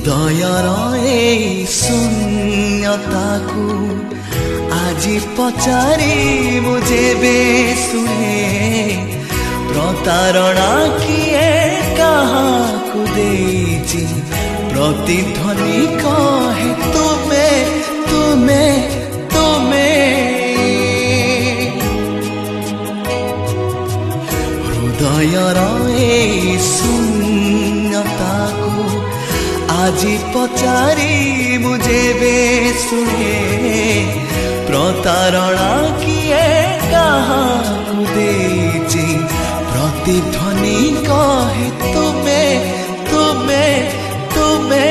हृदयर शून्यताकू आजी पचारी मुझे बेसुने प्रतारणा किए काहाकू देची प्रतिध्वनि कहे तुमे तुमे तुमे हृदयर शून्यताकू आजी पचारी मुझे बेसुने प्रतारणा किए काहाकू देची प्रतिध्वनि कहे तुमे तुमे तुमे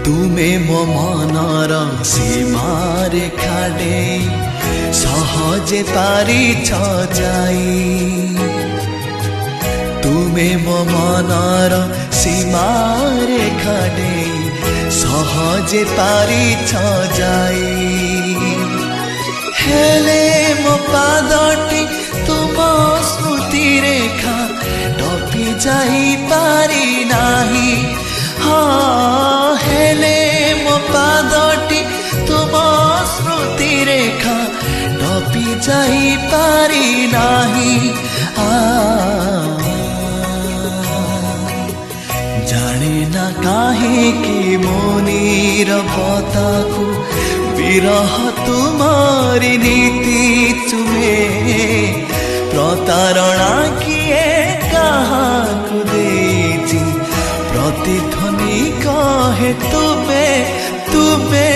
तुमे मो मनर सीमारे खाडे सहजे पारी जाई तुमे मो मनर सीमारे खाडे सहजे पारी जाई हेले मो पादटी तुम स्मृति रेखा टपी जाई पारी नाही हाँ हेले मो पादटी तुम स्मृति रेखा टपी जाई पारी नाही जाने ना काहे कि मोनीर पताकू विरह तुम्हारी नीति चुमे प्रतारणा किए काहाकू देची प्रतिध्वनि कहे तुमे तुमे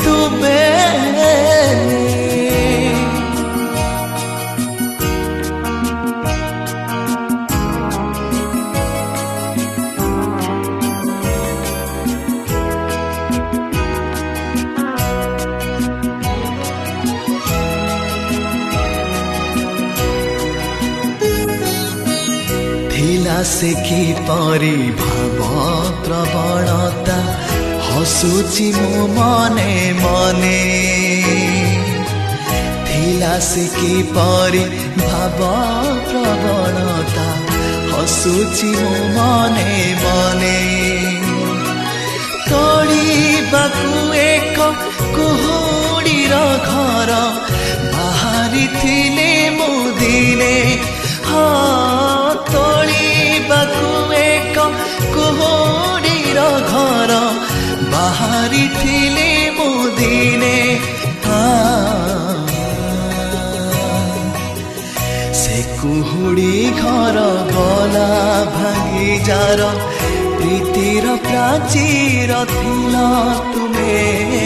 तुमे से कि परी भाव प्रवणता हसुची मो मने मने थिला से कि परी भाव प्रवणता हसुची मो मने मने तोड़ीबाकू एक कुहुड़ीर घर बाहरी थिले मो दिने हाँ तोड़ीबाकू एक कुहुड़ीर घर बाहरी थिले मो दिने से कुहुड़ी घर गला भांगी जार प्रीतिर प्राचीर थिला तुमे